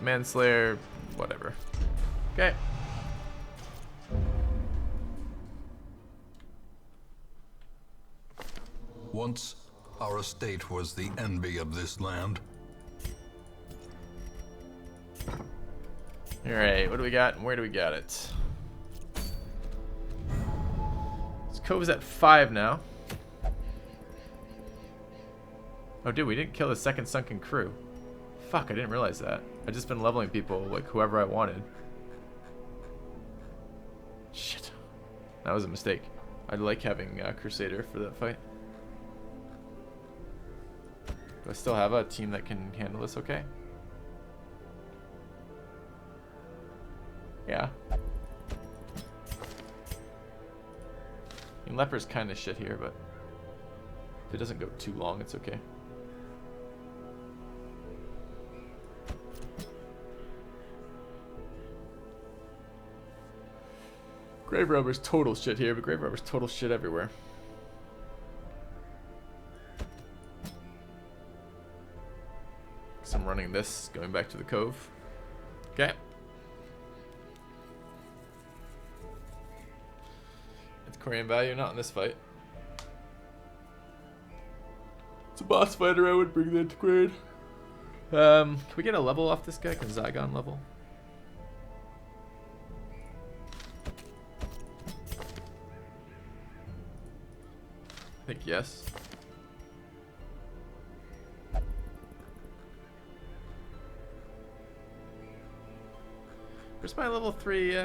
Manslayer, whatever. Okay. Once, our estate was the envy of this land. Alright, what do we got and where do we got it? This cove's at 5 now. Oh dude, we didn't kill the second sunken crew. Fuck, I didn't realize that. I just been leveling people, like whoever I wanted. Shit. That was a mistake. I'd like having Crusader for that fight. Do I still have a team that can handle this okay? Yeah. I mean, Leper's kind of shit here, but if it doesn't go too long, it's okay. Grave Robber's total shit here, but Grave Robber's total shit everywhere. So I'm running this, going back to the cove. Okay. It's Korean value, not in this fight. It's a boss fighter, I would bring that to grade. Can we get a level off this guy? Can Zygon level? I think yes. Where's my level 3?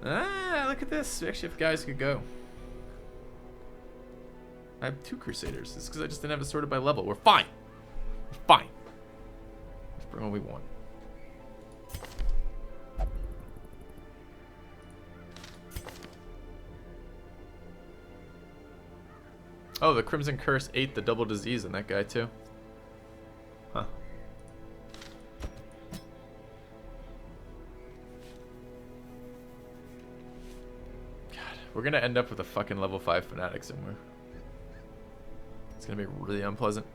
Look at this. We actually have guys who could go. I have 2 Crusaders. It's because I just didn't have it sorted by level. We're fine. We're fine. Let's bring what we want. Oh, the Crimson Curse ate the double disease in that guy too. Huh. God, we're gonna end up with a fucking level 5 fanatic somewhere. It's gonna be really unpleasant.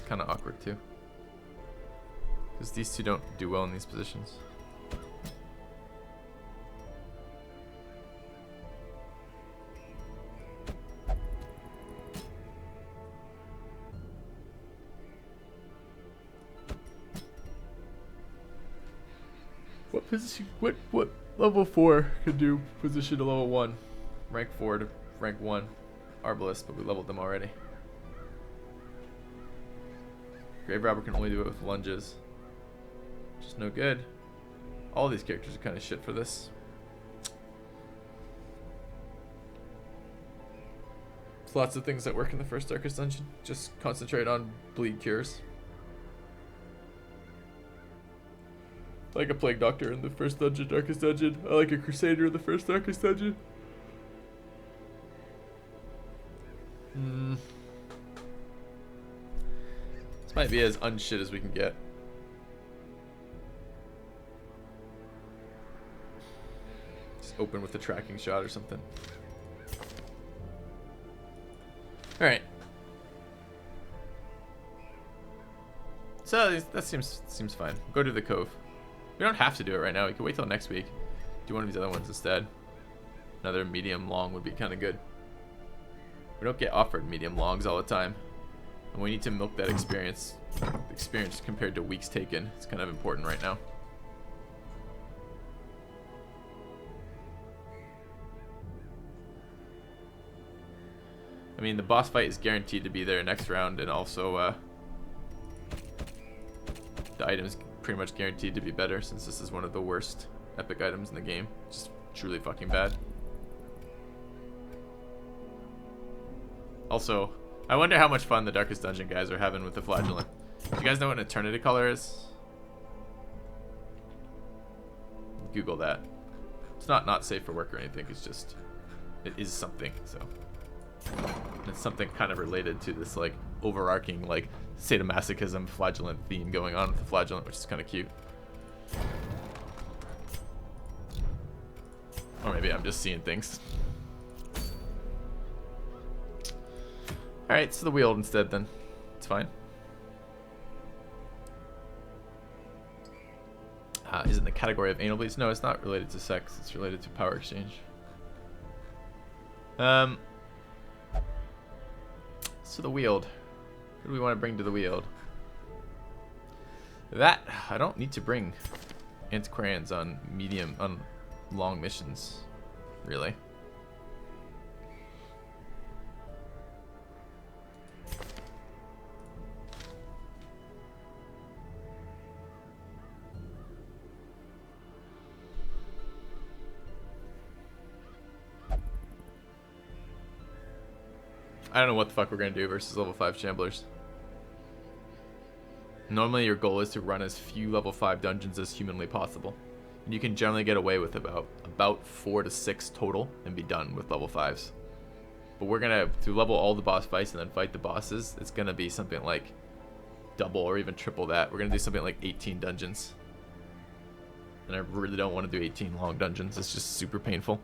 Kind of awkward too, because these two don't do well in these positions. What position? What level 4 could do position to level 1? Rank 4 to rank 1. Arbalest, but we leveled them already. Grave Robber can only do it with lunges. Just no good. All these characters are kind of shit for this. There's lots of things that work in the first Darkest Dungeon. Just concentrate on bleed cures. I like a Plague Doctor in the first dungeon, Darkest Dungeon. I like a Crusader in the first Darkest Dungeon. This might be as unshit as we can get. Just open with a tracking shot or something. Alright. So that seems fine. Go to the cove. We don't have to do it right now. We can wait till next week. Do one of these other ones instead. Another medium long would be kind of good. We don't get offered medium longs all the time. And we need to milk that experience compared to weeks taken. It's kind of important right now. I mean, the boss fight is guaranteed to be there next round, and also the item's pretty much guaranteed to be better, since this is one of the worst epic items in the game. Just truly fucking bad. Also, I wonder how much fun the Darkest Dungeon guys are having with the Flagellant. Do you guys know what an Eternity Color is? Google that. It's not safe for work or anything. It's just, it is something, so. And it's something kind of related to this like overarching like sadomasochism flagellant theme going on with the flagellant, which is kind of cute. Or maybe I'm just seeing things. Alright, so the wheel instead then. It's fine. Is it in the category of anal bleeds? No, it's not related to sex. It's related to power exchange. So the Weald. What do we want to bring to the Weald? That, I don't need to bring antiquarians on long missions, really. I don't know what the fuck we're gonna do versus level 5 Shamblers. Normally your goal is to run as few level 5 dungeons as humanly possible. And you can generally get away with about 4 to 6 total and be done with level 5s. But we're gonna, to level all the boss fights and then fight the bosses, it's gonna be something like double or even triple that. We're gonna do something like 18 dungeons. And I really don't want to do 18 long dungeons. It's just super painful.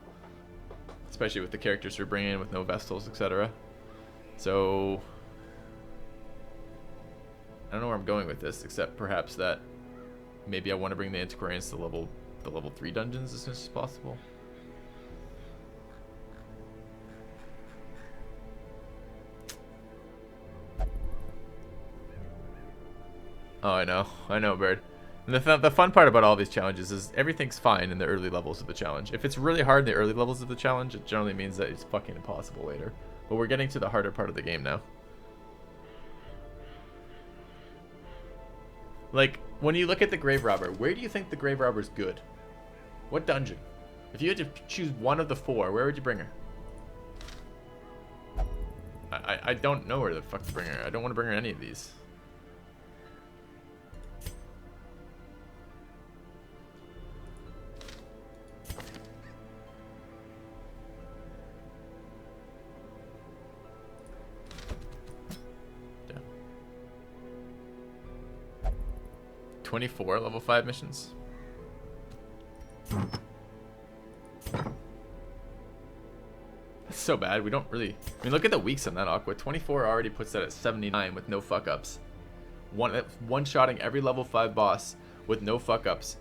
Especially with the characters we're bringing in with no Vestals, etc. So I don't know where I'm going with this, except perhaps that maybe I want to bring the antiquarians to the level 3 dungeons as soon as possible. Oh, I know, Bird. And the fun part about all these challenges is everything's fine in the early levels of the challenge. If it's really hard in the early levels of the challenge, it generally means that it's fucking impossible later. But we're getting to the harder part of the game now. Like, when you look at the Grave Robber, where do you think the Grave Robber's good? What dungeon? If you had to choose one of the 4, where would you bring her? I don't know where the fuck to bring her. I don't want to bring her any of these. Yeah. 24 level 5 missions. That's so bad. We don't really... I mean, look at the weeks on that Aqua. 24 already puts that at 79 with no fuck-ups. One-shotting every level 5 boss with no fuck-ups.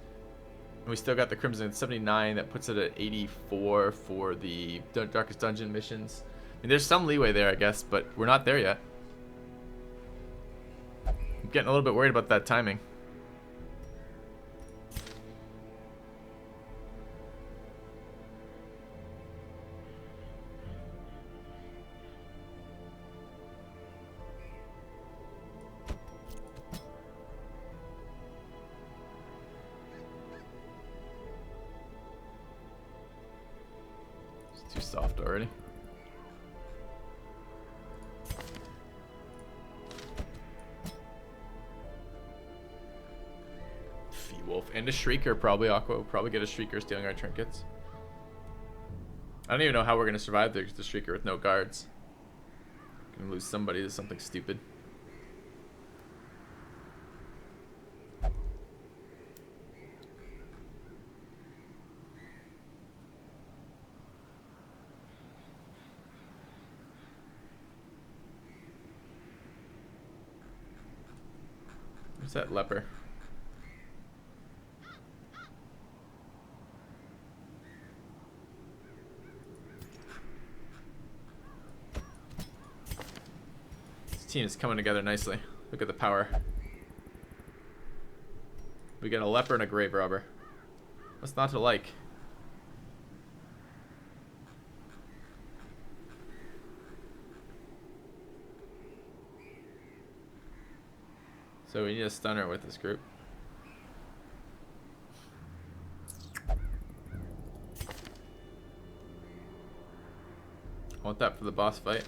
And we still got the Crimson at 79. That puts it at 84 for the Darkest Dungeon missions. I mean, there's some leeway there, I guess, but we're not there yet. I'm getting a little bit worried about that timing. Too soft already. Wolf and a Shrieker, probably. Aqua will probably get a Shrieker stealing our trinkets. I don't even know how we're gonna survive the Shrieker with no guards. Gonna lose somebody to something stupid. Where's that leper? This team is coming together nicely. Look at the power. We got a leper and a grave robber. What's not to like? So we need a stunner with this group. I want that for the boss fight.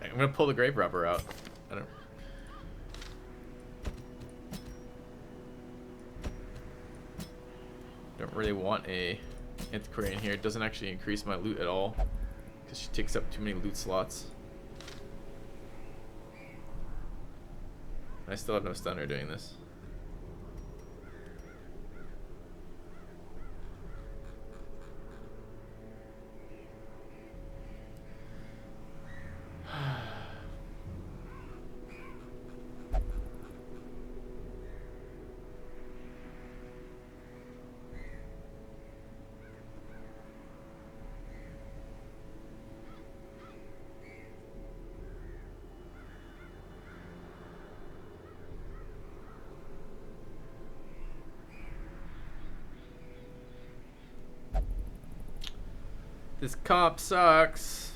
I'm gonna pull the grave robber out. I don't really want a Antiquarian here. It doesn't actually increase my loot at all because she takes up too many loot slots. I still have no stunner doing this. This comp sucks.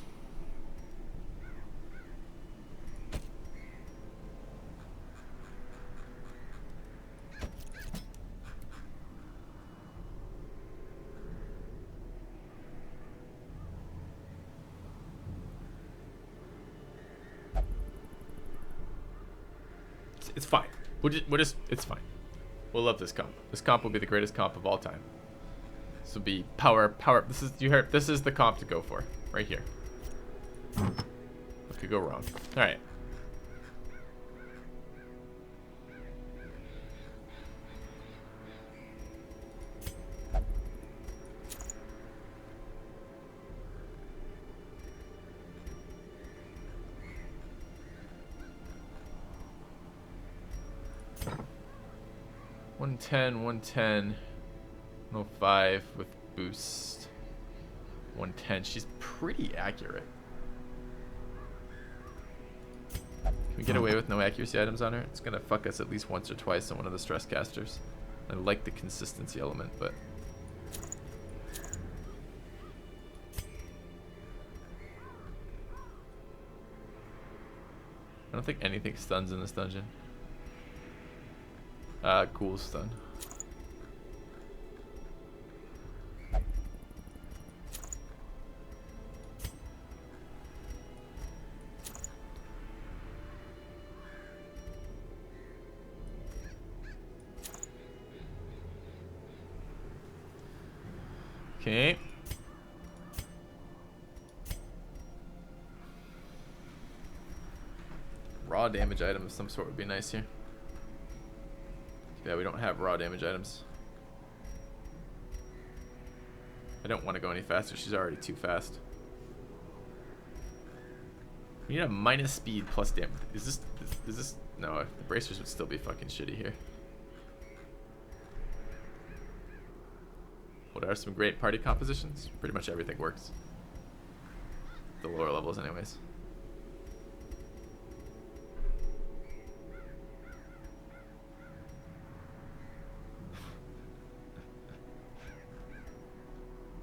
It's fine. It's fine. We'll love this comp. This comp will be the greatest comp of all time. This will be power. This is, you heard, this is the comp to go for right here. What could go wrong? All right. One ten, 105 with boost. 110. She's pretty accurate. Can we get away with no accuracy items on her? It's gonna fuck us at least once or twice on one of the stress casters. I like the consistency element, but I don't think anything stuns in this dungeon. Cool stun. Okay. Raw damage item of some sort would be nice here. Yeah, we don't have raw damage items. I don't want to go any faster. She's already too fast. We need a minus speed plus damage. Is this? No, the bracers would still be fucking shitty here. What are some great party compositions? Pretty much everything works. The lower levels anyways.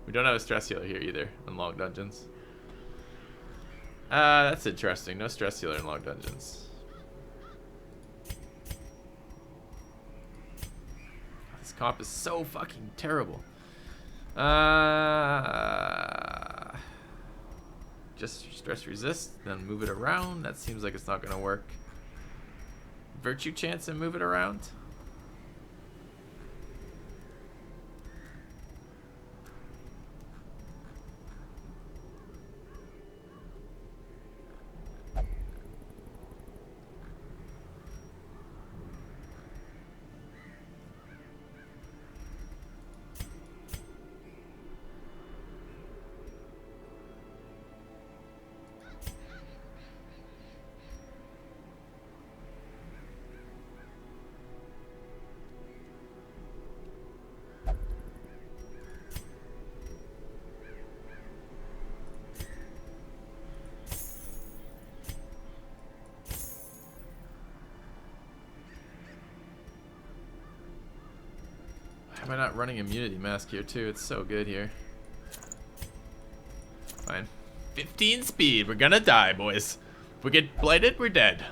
We don't have a stress healer here either in long dungeons. That's interesting. No stress healer in long dungeons. This comp is so fucking terrible. Just stress resist, then move it around. That seems like it's not gonna work. Virtue chance and move it around. Why am I not running immunity mask here too? It's so good here. Fine. 15 speed. We're gonna die, boys. If we get blighted, we're dead.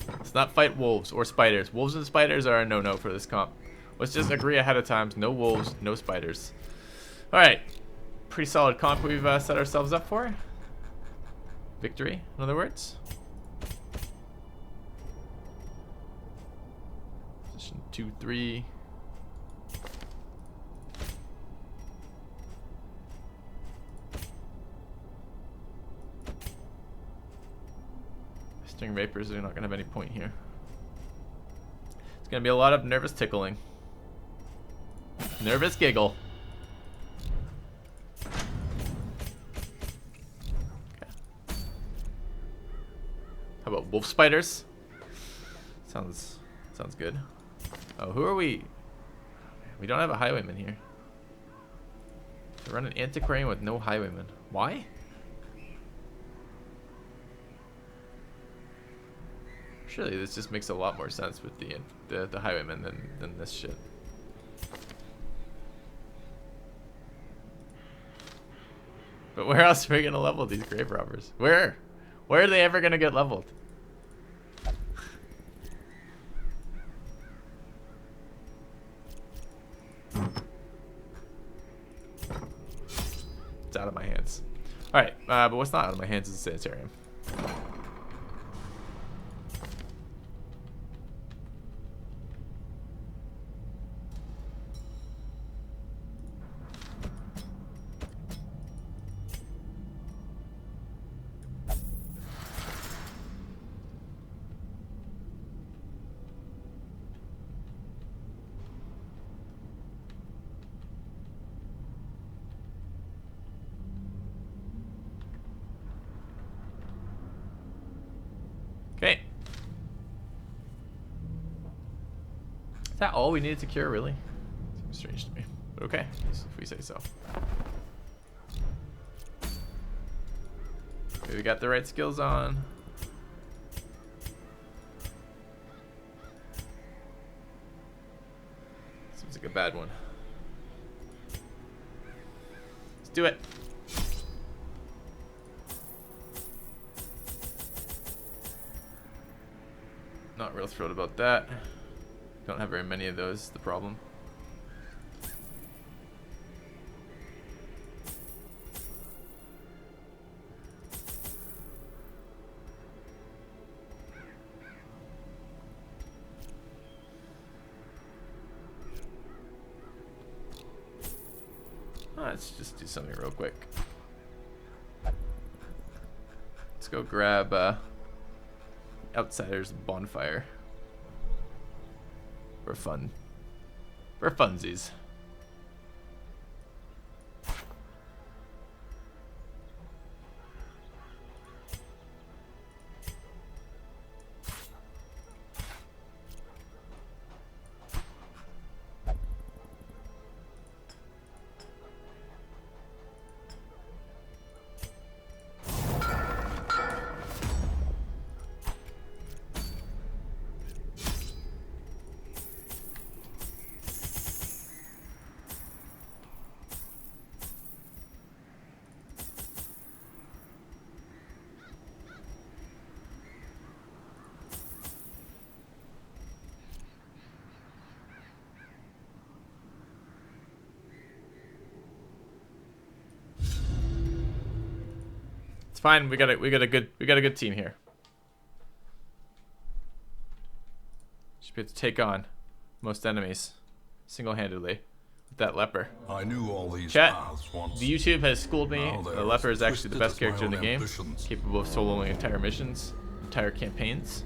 Let's not fight wolves or spiders. Wolves and spiders are a no-no for this comp. Let's just agree ahead of time. No wolves, no spiders. Alright. Pretty solid comp we've set ourselves up for. Victory, in other words. Position 2, 3. Sting Vapors are not gonna have any point here. It's gonna be a lot of nervous tickling. Nervous giggle. Okay. How about wolf spiders? Sounds good. Oh, who are we? We don't have a highwayman here. We run an antiquarian with no highwayman. Why? Surely this just makes a lot more sense with the highwayman than this shit. But where else are we gonna level these grave robbers? Where are they ever gonna get leveled? It's out of my hands. All right, but what's not out of my hands is the sanitarium. Okay. Is that all we needed to cure, really? Seems strange to me. But okay, if we say so. Okay, we got the right skills on. Seems like a bad one. Let's do it. Not real thrilled about that. Don't have very many of those, the problem. Let's just do something real quick. Let's go grab Outsider's bonfire for fun, for funsies. It's fine. We got a good team here. Should be able to take on most enemies single-handedly with that leper. I knew all these Chat, paths once. the YouTube has schooled me. Now The leper is actually the best twisted as character in my the own game, ambitions. capable of soloing entire missions, entire campaigns.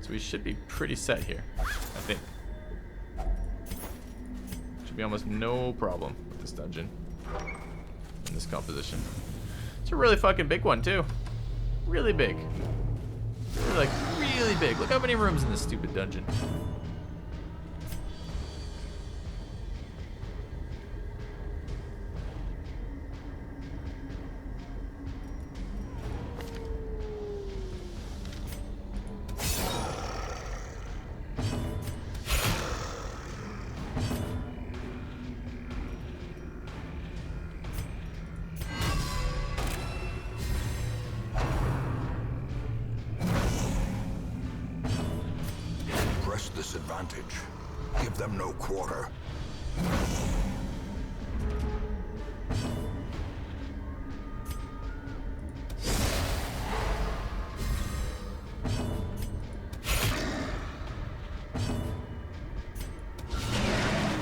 So we should be pretty set here, I think. Should be almost no problem with this dungeon in this composition. It's a really fucking big one too. Really big. Really big. Look how many rooms in this stupid dungeon. Disadvantage. Give them no quarter.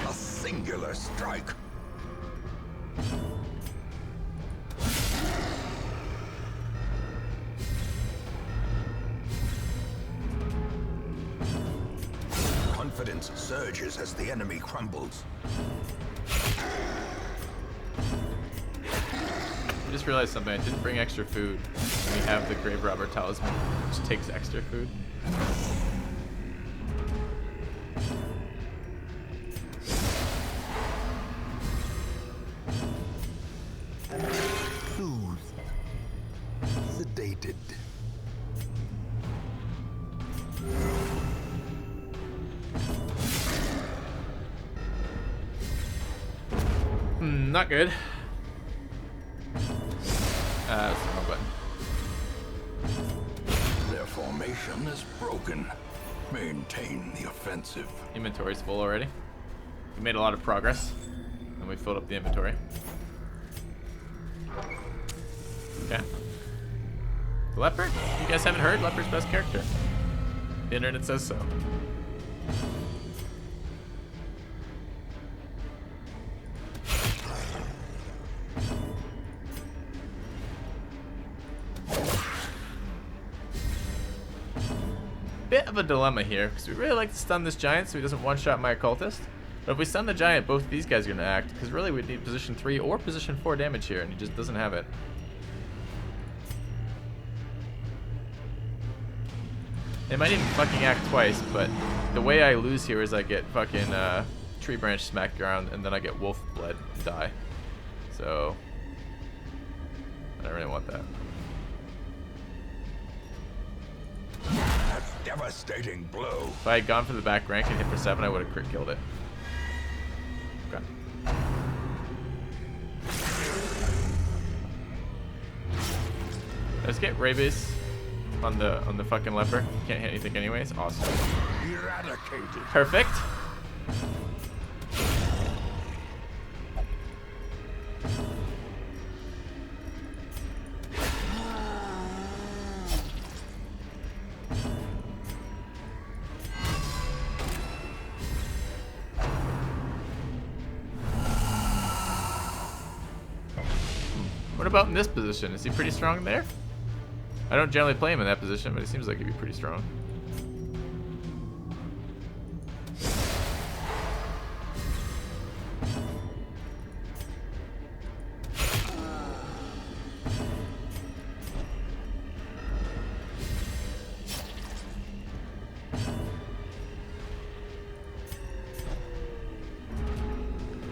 A singular strike. defense surges as the enemy crumbles. I just realized something. I didn't bring extra food. We have the Grave Robber Talisman, which takes extra food. Soothed. Sedated. Not good. That's the wrong button. Their formation is broken. Maintain the offensive. Inventory's full already. We made a lot of progress. And we filled up the inventory. Okay. Leopard? You guys haven't heard? Leopard's best character. The internet says so. Bit of a dilemma here, because we really like to stun this giant so he doesn't one-shot my occultist. But if we stun the giant, both these guys are going to act, because really we'd need position 3 or position 4 damage here, and he just doesn't have it. They might even fucking act twice, but the way I lose here is I get fucking tree branch smacked around, and then I get wolf bled and die. So, I don't really want that. A devastating blow. If I had gone for the back rank and hit for 7, I would have crit killed it. Okay. Let's get rabies on the fucking leper. Can't hit anything anyways. Awesome. Eradicated. Perfect. What about in this position? Is he pretty strong there? I don't generally play him in that position, but it seems like he'd be pretty strong.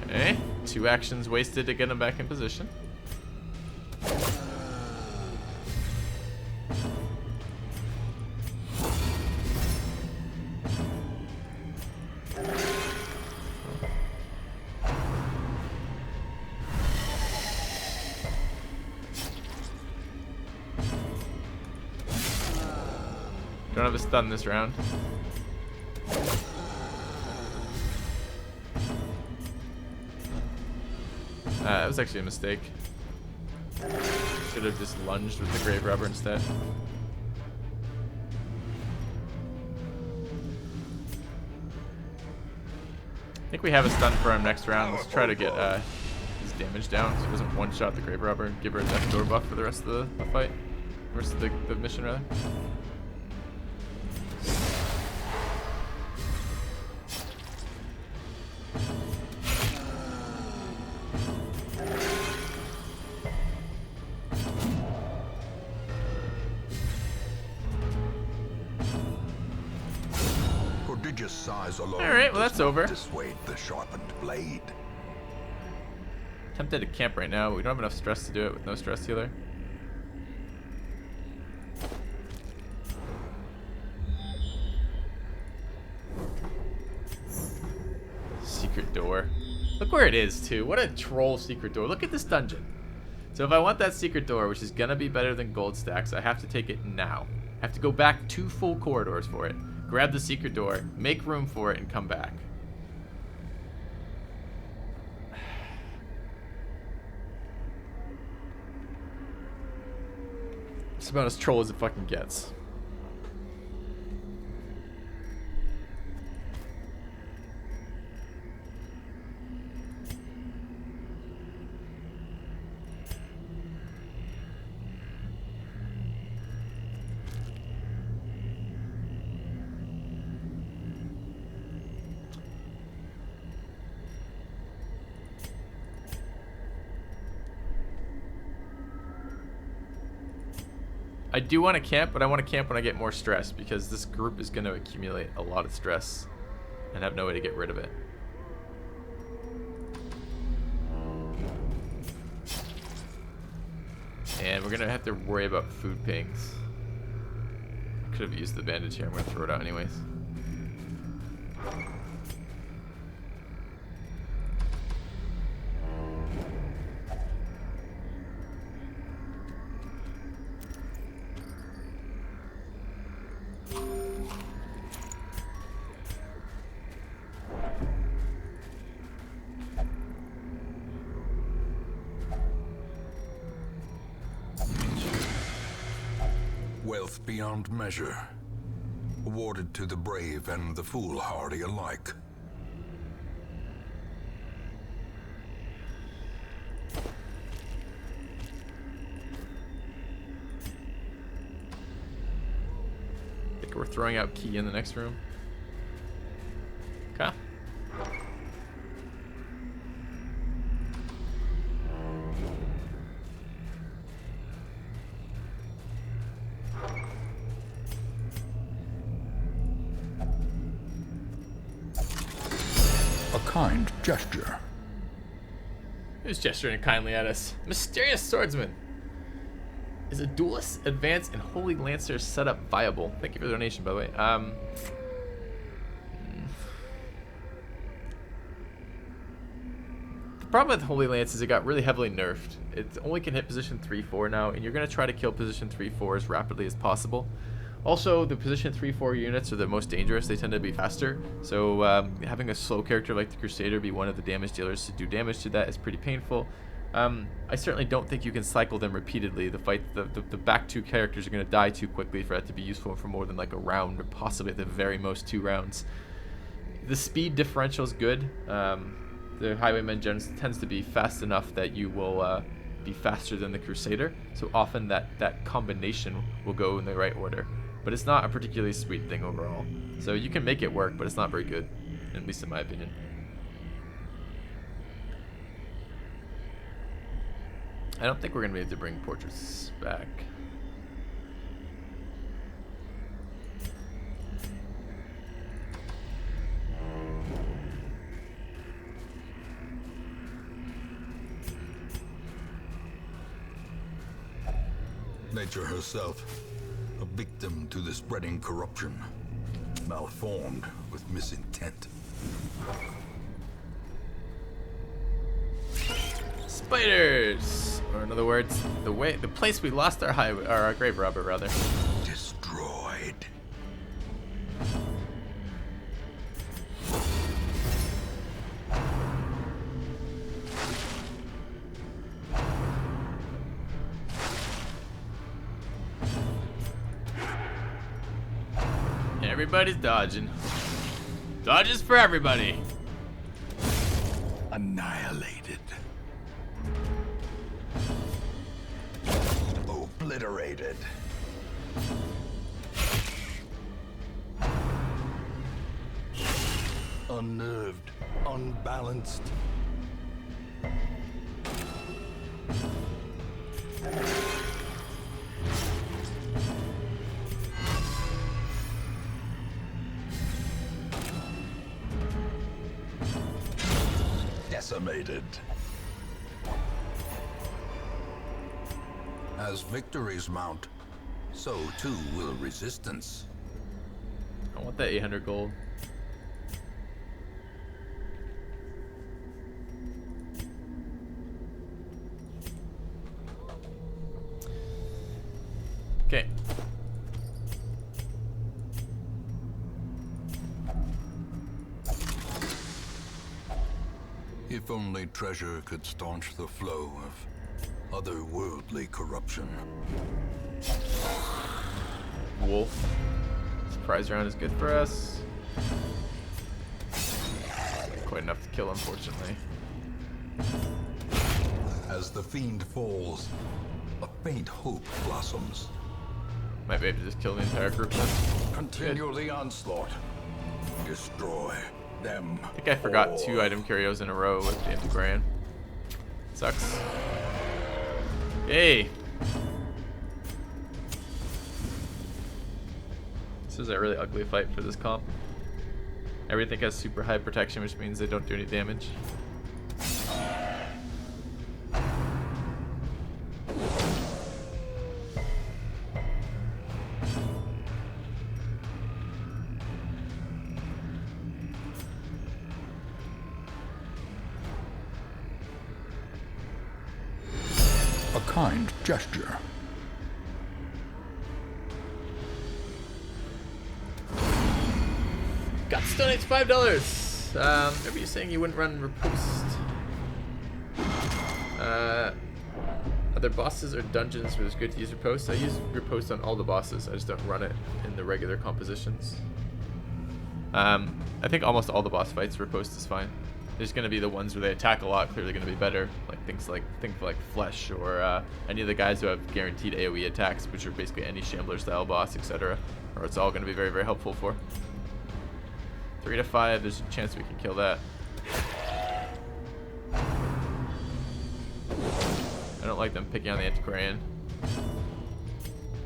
Okay, 2 actions wasted to get him back in position. Don't have a stun this round. That was actually a mistake. Should have just lunged with the Grave Robber instead. I think we have a stun for him next round. Let's try to get his damage down so he doesn't one-shot the Grave Robber and give her a death door buff for the rest of the fight. The rest of the mission, rather. Size alone. All right, well that's over. Dissuade the sharpened blade. Tempted to camp right now, but we don't have enough stress to do it with no stress healer. Secret door. Look where it is too. What a troll secret door. Look at this dungeon. So if I want that secret door, which is gonna be better than gold stacks, I have to take it now. I have to go back 2 full corridors for it. Grab the secret door, make room for it, and come back. It's about as troll as it fucking gets. I do want to camp, but I want to camp when I get more stress because this group is going to accumulate a lot of stress and have no way to get rid of it. And we're going to have to worry about food pings. Could have used the bandage here. I'm going to throw it out anyways. Wealth beyond measure, awarded to the brave and the foolhardy alike. I think we're throwing out key in the next room. Okay. A kind gesture. Who's gesturing kindly at us? Mysterious swordsman. Is a duelist, advanced, and holy lancer setup viable? Thank you for the donation, by the way. The problem with holy lance is it got really heavily nerfed. It only can hit position 3-4 now, and you're gonna try to kill position 3-4 as rapidly as possible. Also, the position 3-4 units are the most dangerous. They tend to be faster. So having a slow character like the Crusader be one of the damage dealers to do damage to that is pretty painful. I certainly don't think you can cycle them repeatedly. The back two characters are going to die too quickly for that to be useful for more than like a round, or possibly at the very most 2 rounds. The speed differential is good. The Highwayman tends to be fast enough that you will be faster than the Crusader. So often that combination will go in the right order. But it's not a particularly sweet thing overall. So you can make it work, but it's not very good, at least in my opinion. I don't think we're going to be able to bring portraits back. Nature herself, a victim to the spreading corruption, malformed with misintent. Spiders, or in other words, the place we lost our grave robber, rather. Destroyed. Everybody's dodging. Dodges for everybody. Annihilated. Obliterated. Unnerved, unbalanced. Decimated. As victories mount, so too will resistance. I want that 800 gold. Okay. If only treasure could staunch the flow of otherworldly corruption. Wolf. Surprise round is good for us. Not quite enough to kill, unfortunately. As the fiend falls, a faint hope blossoms. Might be able to just kill the entire group then. Continue the onslaught. Destroy them. I think I forgot all. 2 item curios in a row with the Antiquarian. Sucks. Hey! This is a really ugly fight for this comp. Everything has super high protection, which means they don't do any damage. A kind gesture. Got donates $5. Maybe you're saying you wouldn't run riposte. Other bosses or dungeons where it's good to use riposte. I use riposte on all the bosses. I just don't run it in the regular compositions. I think almost all the boss fights riposte is fine. There's going to be the ones where they attack a lot, clearly going to be better. Like think like Flesh or any of the guys who have guaranteed AoE attacks, which are basically any Shambler style boss, etc. Or it's all going to be very, very helpful for. 3 to 5, there's a chance we can kill that. I don't like them picking on the Antiquarian.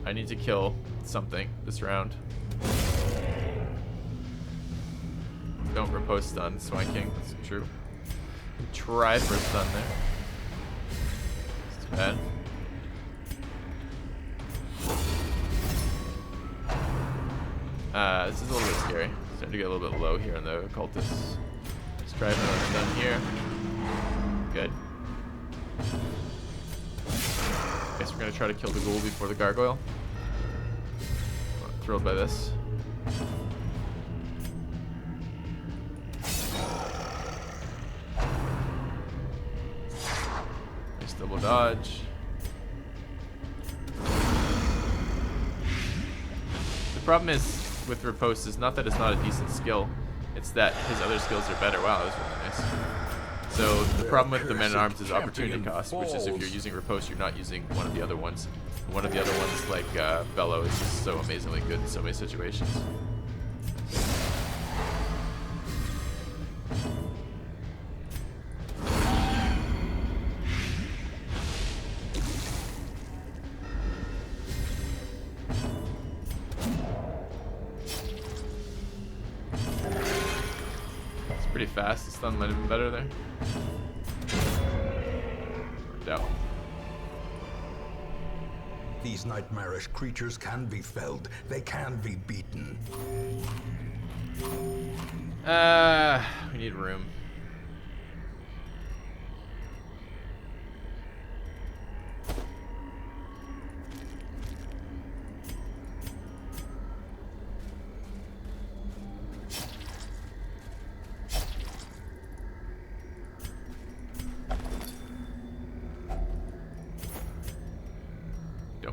I need to kill something this round. Don't riposte stun, Swine King, that's true. Try for a stun there. It's too bad. This is a little bit scary. Starting to get a little bit low here on the occultists. Let's try for another stun here. Good. Guess we're gonna try to kill the ghoul before the gargoyle. I'm not thrilled by this. Nice double dodge. The problem is with riposte is not that it's not a decent skill, it's that his other skills are better. Wow, that was really nice. So the problem with the Men-at-Arms is opportunity cost, which is if you're using riposte, you're not using one of the other ones. And one of the other ones, like Bellow, is just so amazingly good in so many situations. Pretty fast. The stun might have been better there. Worked out. These nightmarish creatures can be felled. They can be beaten. We need room.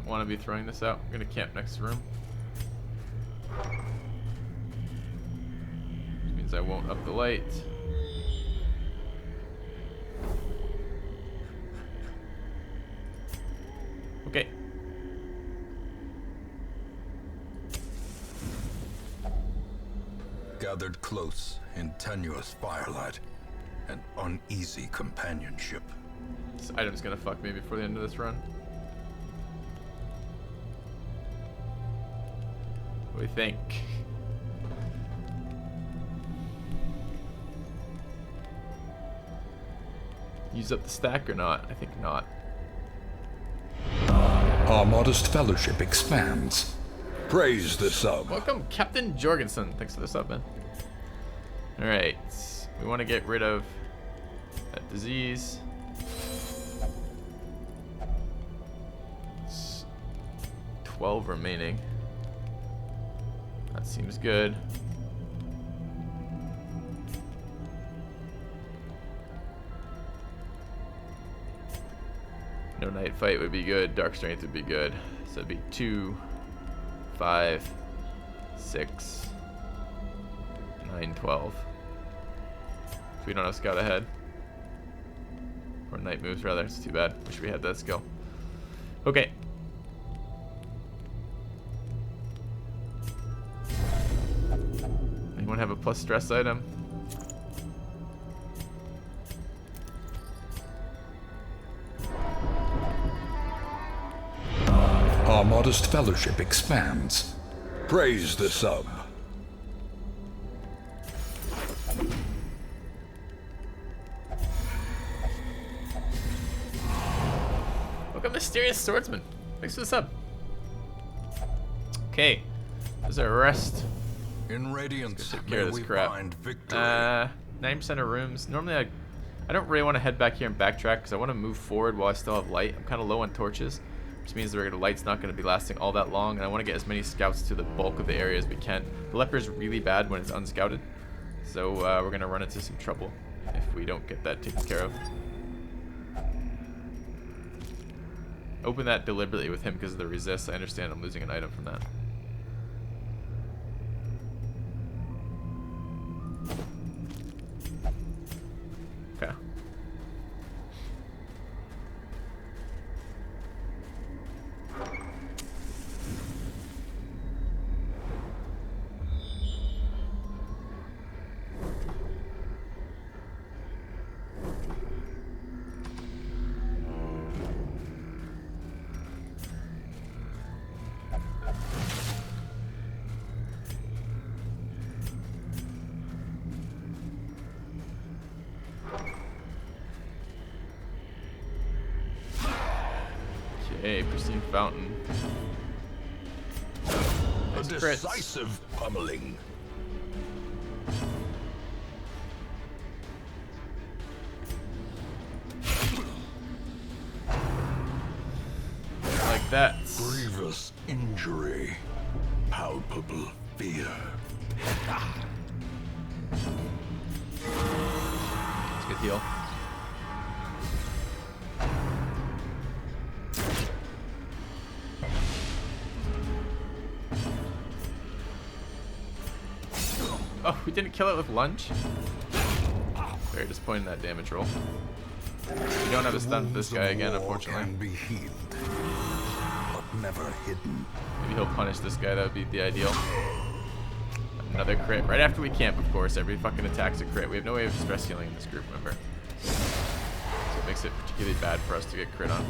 Want to be throwing this out. I'm gonna camp next to room. Which means I won't up the light. Okay. Gathered close in tenuous firelight and uneasy companionship. This item's gonna fuck me before the end of this run. What do we think? Use up the stack or not? I think not. Our modest fellowship expands. Praise the sub. Welcome, Captain Jorgensen. Thanks for the sub, man. Alright. We want to get rid of that disease. It's 12 remaining. That seems good. No night fight would be good. Dark strength would be good. So it'd be 2, 5, 6, 9, 12. So we don't have scout ahead. Or night moves rather. It's too bad. Wish we had that skill. Okay. Anyone have a plus stress item? Our modest fellowship expands. Praise the sub. Welcome, Mysterious Swordsman. Thanks for the sub. Okay. There's a rest. In Radiance, Take care of may this we crap. find victory. 90% of rooms. Normally, I don't really want to head back here and backtrack because I want to move forward while I still have light. I'm kind of low on torches, which means the regular light's not going to be lasting all that long, and I want to get as many scouts to the bulk of the area as we can. The leper is really bad when it's unscouted, so we're going to run into some trouble if we don't get that taken care of. Open that deliberately with him because of the resist. I understand I'm losing an item from that. Okay. Okay, pristine fountain. A Nice crits. decisive pummeling. Like that. Grievous injury. Palpable fear. It's a good heal. Oh, we didn't kill it with lunge? Very disappointing, that damage roll. We don't have a stun for this guy again, unfortunately. Can be healed, but never hidden. Maybe he'll punish this guy, that would be the ideal. Another crit. Right after we camp, of course. Every fucking attack's a crit. We have no way of stress healing in this group, remember? So it makes it particularly bad for us to get crit on.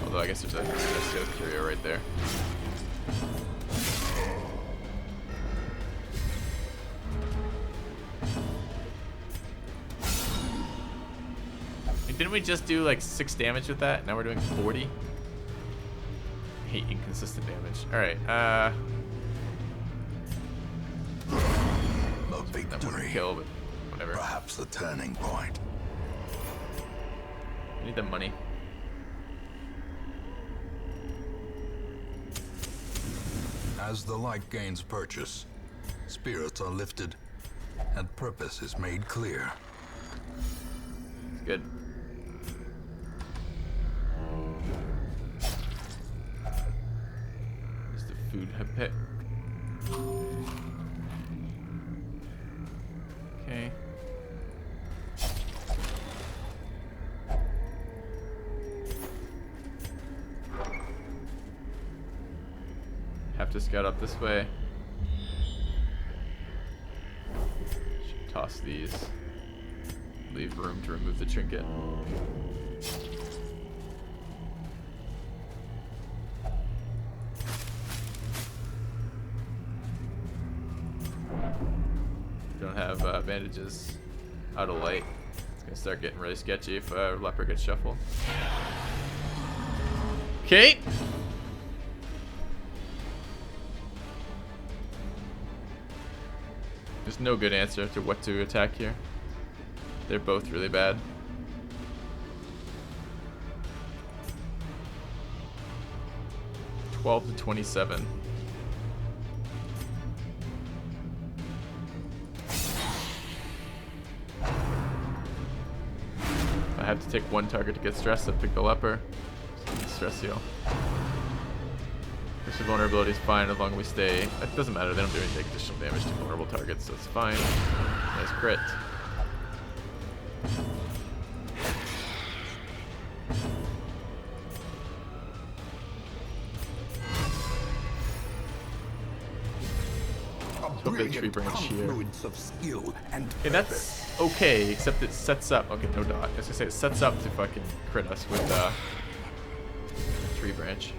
Although I guess there's a stress heal curio right there. Didn't we just do like 6 damage with that? Now we're doing 40? I hate inconsistent damage. Alright, A that wouldn't victory. kill, but whatever. Perhaps the turning point. We need the money. As the light gains purchase, spirits are lifted, and purpose is made clear. It's good. There's the food pit. Okay. Have to scout up this way. Should toss these. Leave room to remove the trinket. Don't have bandages out of light. It's gonna start getting really sketchy if leper gets shuffled. Okay. There's no good answer to what to attack here. They're both really bad. $12 to $27. I have to take one target to get stressed. I'd pick the leper. Stress heal. This vulnerability is fine as long as we stay. It doesn't matter. They don't do any additional damage to vulnerable targets, so it's fine. Nice crit. A big tree brilliant branch here. confluence of skill and Okay, that's okay, except it sets up. Okay, no dot. I was gonna say it sets up to fucking crit us with tree branch.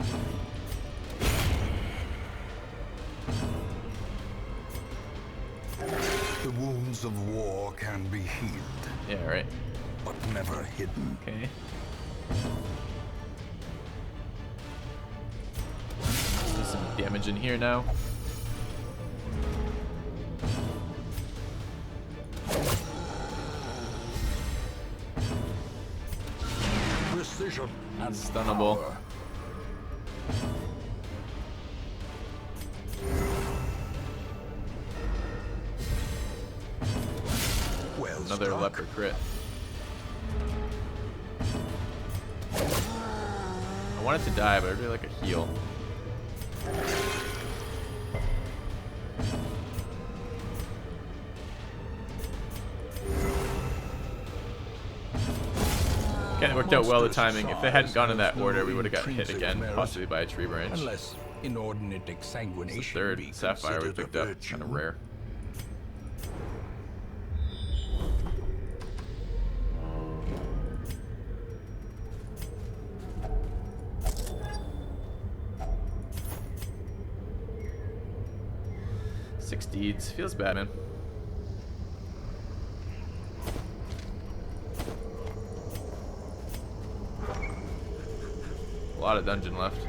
The wounds of war can be healed, Yeah, right. but never hidden. Okay. Do some damage in here now. Precision and Stunnable. power. Well Another struck. leper crit. I want it to die, but I'd really like a heal. Okay, it worked out well, the timing. If they hadn't gone in that order, we would have got hit again, possibly by a tree branch. Unless inordinate It's exsanguination the third be sapphire we considered a picked up. virtue. Kind of rare. Six deeds. Feels bad, man. A lot of dungeon left.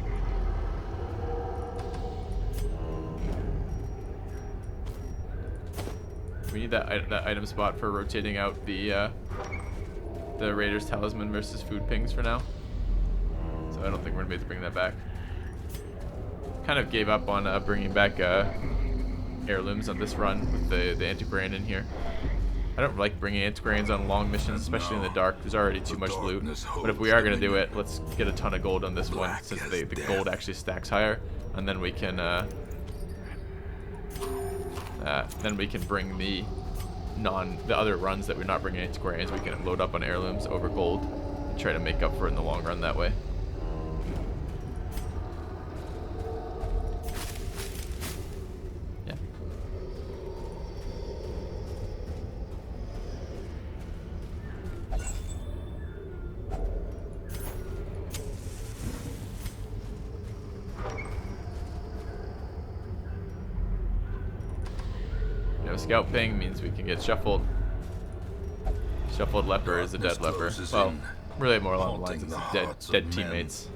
We need that item spot for rotating out the Raider's Talisman versus food pings for now. So I don't think we're gonna be able to bring that back. Kind of gave up on bringing back heirlooms on this run with the antiquarian in here. I don't like bringing antiquarians on long missions, especially in the dark. There's already too much loot. But if we are going to do it, let's get a ton of gold on this one, since the gold actually stacks higher. And then we can bring the other runs that we're not bringing antiquarians. We can load up on heirlooms over gold and try to make up for it in the long run that way. Scout ping means we can get shuffled. Shuffled leper is a dead leper. Well, really more along the lines of dead teammates.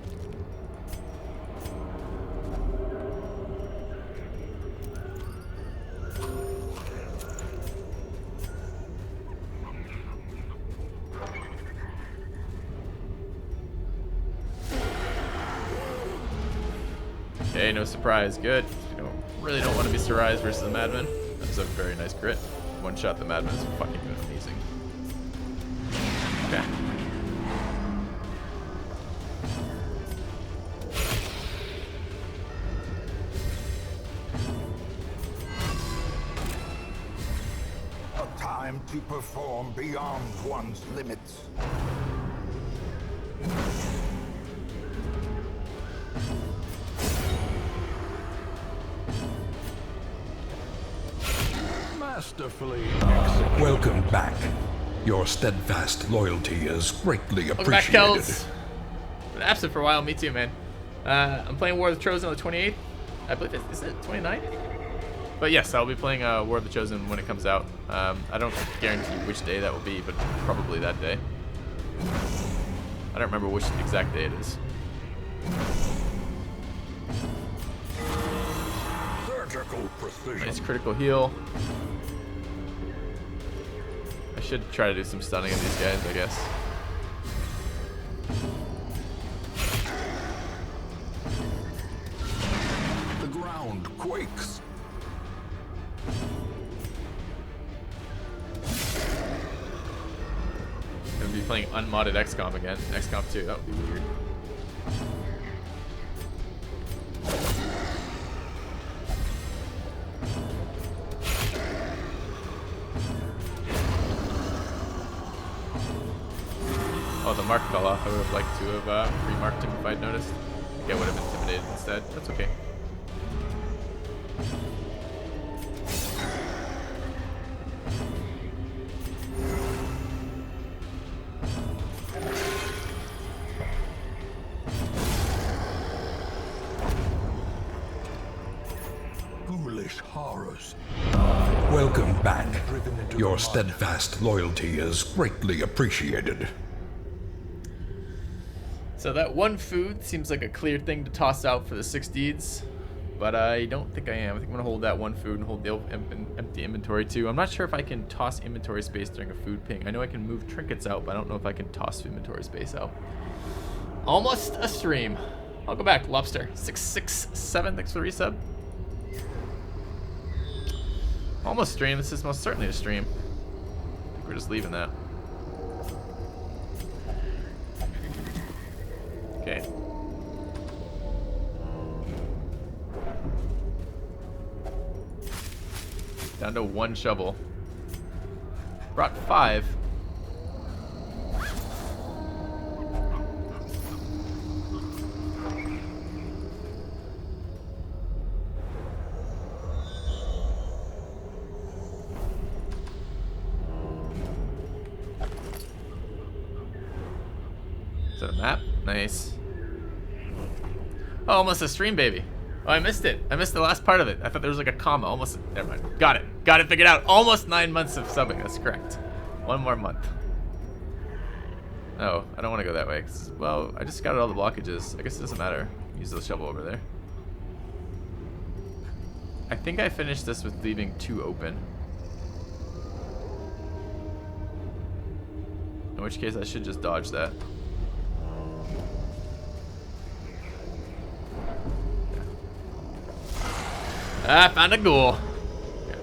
Okay, no surprise. Good. We really don't want to be surprised versus the Madman. That's a very nice crit. One shot the Madman's fucking amazing. Okay. A time to perform beyond one's limits. Masterfully executed. Welcome back. Your steadfast loyalty is greatly Welcome back, appreciated. Kels. Been absent for a while. Me too, man. I'm playing War of the Chosen on the 28th. I believe is it 29th? But yes, I'll be playing War of the Chosen when it comes out. I don't guarantee which day that will be, but probably that day. I don't remember which exact day it is. Surgical precision. Nice critical heal. I should try to do some stunning of these guys, I guess. The ground quakes. Gonna be playing unmodded XCOM again. XCOM 2, that would be weird. Oh, the mark fell off. I would have liked to have remarked him if I'd noticed. I think I would have intimidated instead. That's okay. Foolish horrors. Welcome back. Your steadfast loyalty is greatly appreciated. So that one food seems like a clear thing to toss out for the 6 deeds, but I don't think I am. I think I'm gonna hold that one food and hold the empty inventory too. I'm not sure if I can toss inventory space during a food ping. I know I can move trinkets out, but I don't know if I can toss inventory space out. Almost a stream. I'll go back. Lobster 667. Thanks for the resub. Almost stream. This is most certainly a stream. I think we're just leaving that. Okay. Down to 1 shovel. Brought 5. Is that a map? Nice. Oh, almost a stream, baby. Oh, I missed it. I missed the last part of it. I thought there was like a comma. Almost. Never mind. Got it. Got it figured out. Almost 9 months of subbing. That's correct. 1 more month. Oh, I don't want to go that way. Well, I just got all the blockages. I guess it doesn't matter. Use the shovel over there. I think I finished this with leaving 2 open. In which case, I should just dodge that. Ah, found a ghoul. Yeah.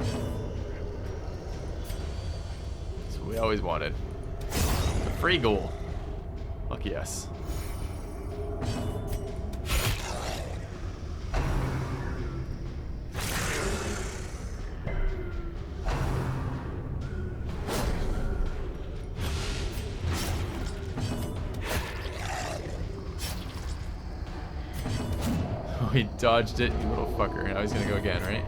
That's what we always wanted. A free ghoul. Lucky us. He dodged it, you little fucker. Now he's gonna go again, right?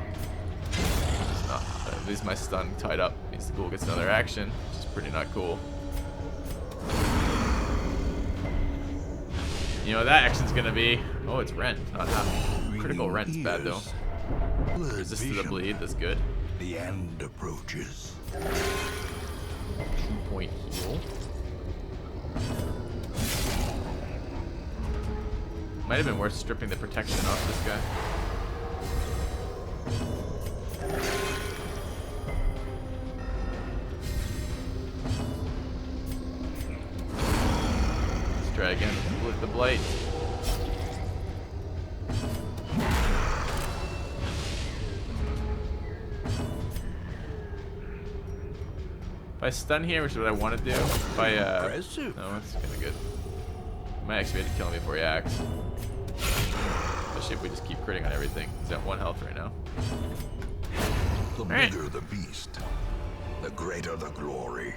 At least my stun tied up. Means the ghoul gets another action, which is pretty not cool. You know what that action's gonna be? Oh, it's rent, not half. Critical rent's bad though. Resist to the bleed, that's good. The end approaches. 2-point heal. Might have been worth stripping the protection off this guy. Let's try again with the blight. If I stun here, which is what I want to do, if I no, it's kind of good. I might actually be able to kill him before he acts. Especially if we just keep critting on everything. He's at 1 health right now. The bigger the beast, the greater the glory.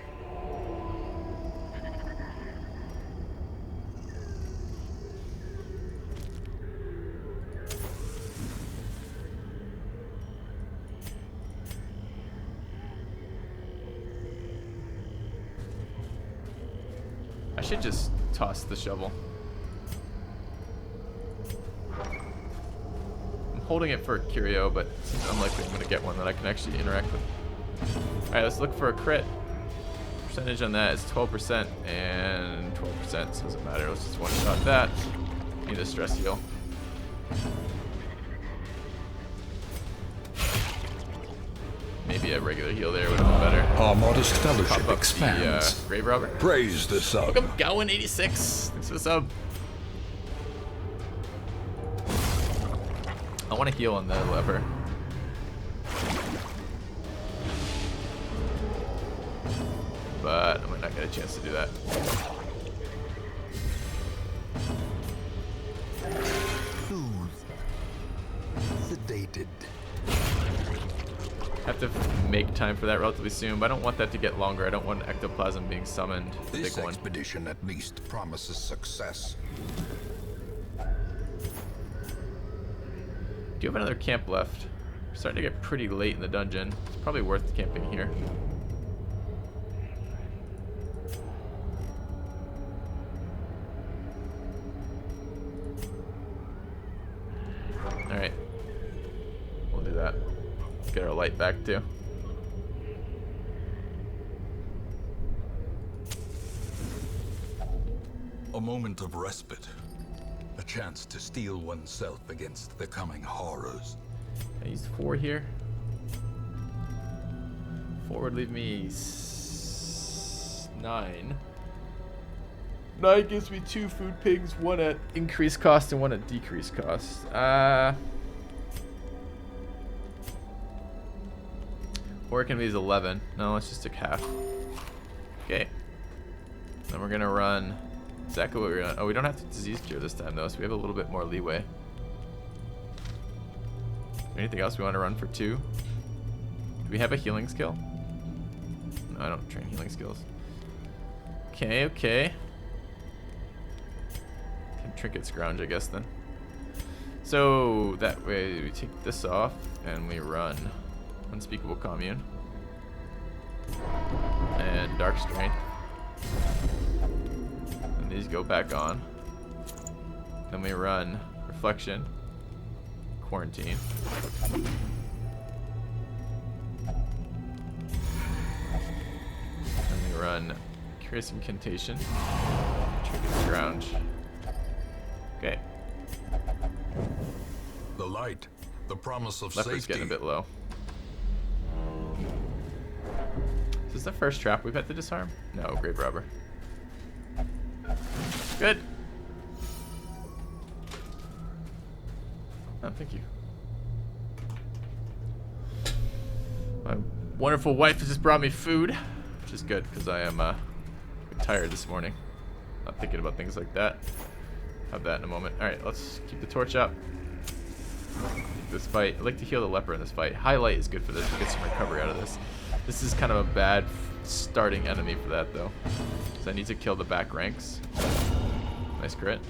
I should just toss the shovel. I'm holding it for a curio, but it seems unlikely I'm going to get one that I can actually interact with. Alright, let's look for a crit. Percentage on that is 12% and 12%, so it doesn't matter. Let's just one-shot that. Need a stress heal. Maybe a regular heal there would have been better. Our modest fellowship expands. The, grave robber. Praise the sub. Welcome, Gowan86. Thanks for the sub. I want to heal on the lever. But I might not get a chance to do that. Soothed. Sedated. Have to make time for that relatively soon, but I don't want that to get longer. I don't want ectoplasm being summoned. The This big one. expedition at least promises success. Do you have another camp left? We're starting to get pretty late in the dungeon. It's probably worth camping here. Alright. We'll do that. Get our light back too. moment of respite. A chance to steel oneself against the coming horrors. I used 4 here. 4 would leave me 9. 9 gives me 2 food pigs, 1 at increased cost and 1 at decreased cost. 4 can be 11. No, let's just take half. Okay. Then we're gonna run exactly what we're gonna. Oh, we don't have to disease cure this time though, so we have a little bit more leeway. Anything else we want to run for 2? Do we have a healing skill? No, I don't train healing skills. Okay, okay. Trinket scrounge, I guess then. So that way we take this off and we run Unspeakable Commune and Dark Strength. And these go back on. Then we run Reflection, Quarantine. And we run Curious Incantation, Trinket Scrounge. Okay. The light, the promise of Leopard's safety. getting a bit low. Is this the first trap we've had to disarm? No, Grave Robber. Good. Oh, thank you. My wonderful wife has just brought me food, which is good because I am tired this morning. Not thinking about things like that. Have that in a moment. Alright, let's keep the torch up. This fight. I'd like to heal the leper in this fight. Highlight is good for this. We'll get some recovery out of this. This is kind of a bad starting enemy for that though. So I need to kill the back ranks. Nice crit.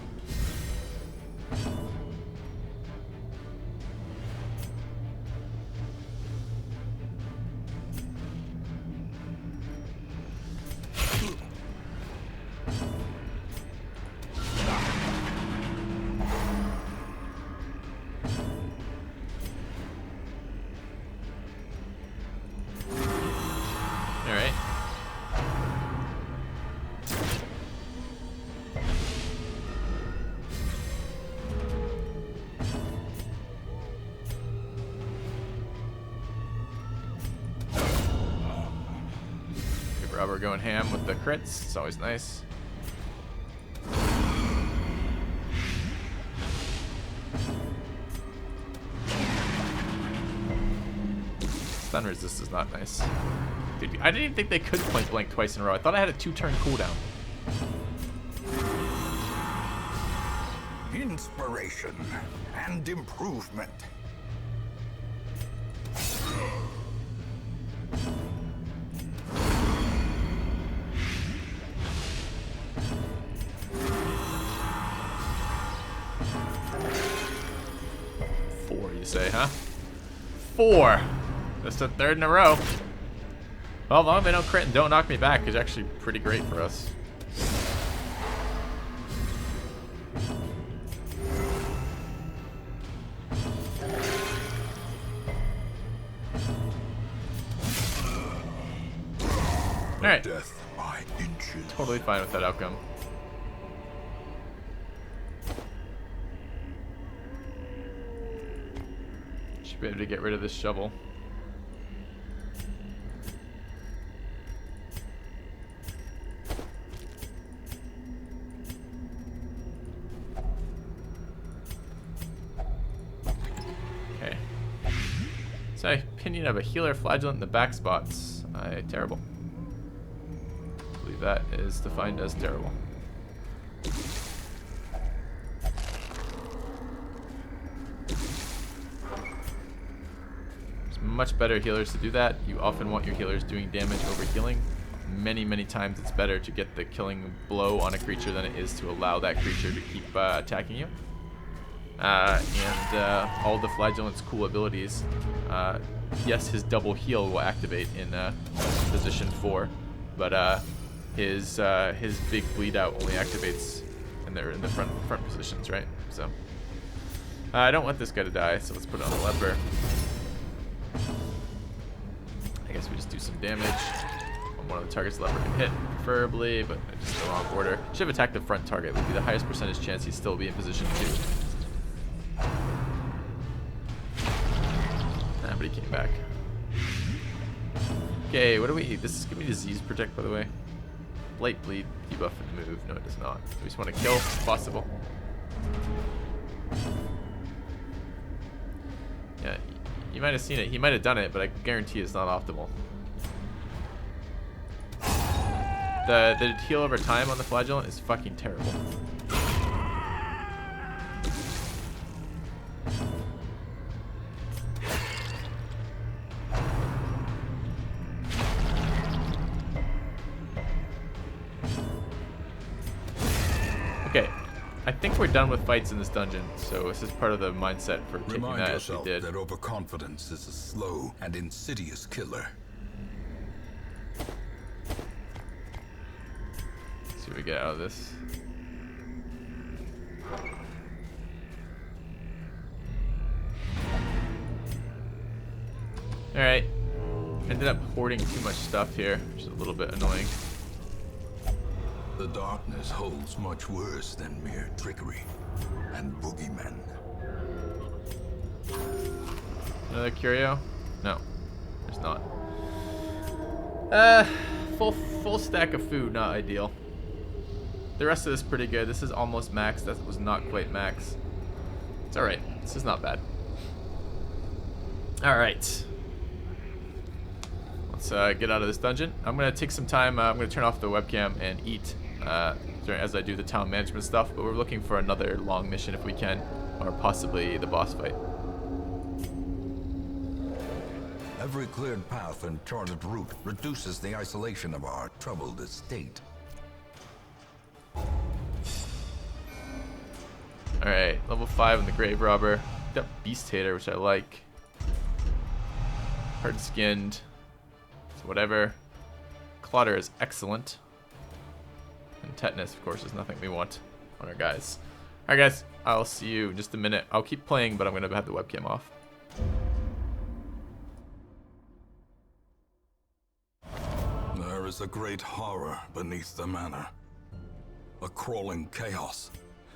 Robber going ham with the crits. It's always nice. Stun resist is not nice. Dude, I didn't even think they could point blank twice in a row. I thought I had a 2-turn cooldown. Inspiration and improvement. Say, huh? 4. That's the 3rd in a row. Well, as long as they don't crit and don't knock me back is actually pretty great for us. Alright. Death by inches. Totally fine with that outcome. Should be able to get rid of this shovel. Okay. So opinion of a healer flagellant in the back spots. Terrible. I believe that is defined as terrible. Much better healers to do that. You often want your healers doing damage over healing. Many times it's better to get the killing blow on a creature than it is to allow that creature to keep attacking you. All the flagellant's cool abilities, yes, his double heal will activate in position 4, but his big bleed out only activates in the front positions, right? So I don't want this guy to die, so let's put it on the leper. I guess we just do some damage. one of the targets the leper can hit, preferably, but just the wrong order. Should have attacked the front target. Would be the highest percentage chance he'd still be in position 2. But he came back. Okay, what do we... This is giving me disease protect, by the way. Blight, bleed, debuff, and move. No, it does not. We just want to kill if possible. Yeah, you might have seen it. He might have done it, but I guarantee it's not optimal. The heal over time on the flagellant is fucking terrible. Okay, I think we're done with fights in this dungeon, so this is part of the mindset for taking Remind that as we yourself did. that overconfidence is a slow and insidious killer. Let's see what we get out of this. Alright. Ended up hoarding too much stuff here, which is a little bit annoying. The darkness holds much worse than mere trickery and boogeymen. Another curio? No, there's not. Full stack of food, not ideal. The rest of this is pretty good. This is almost max. That was not quite max. It's alright. This is not bad. Alright. Let's get out of this dungeon. I'm going to take some time. I'm going to turn off the webcam and eat as I do the town management stuff. But we're looking for another long mission if we can. Or possibly the boss fight. Every cleared path and charted route reduces the isolation of our troubled estate. Alright, level 5 in the Grave Robber. Got Beast Hater, which I like. Hard skinned. So whatever. Clotter is excellent. And Tetanus, of course, is nothing we want on our guys. Alright guys, I'll see you in just a minute. I'll keep playing, but I'm going to have the webcam off. There is a great horror beneath the manor. A crawling chaos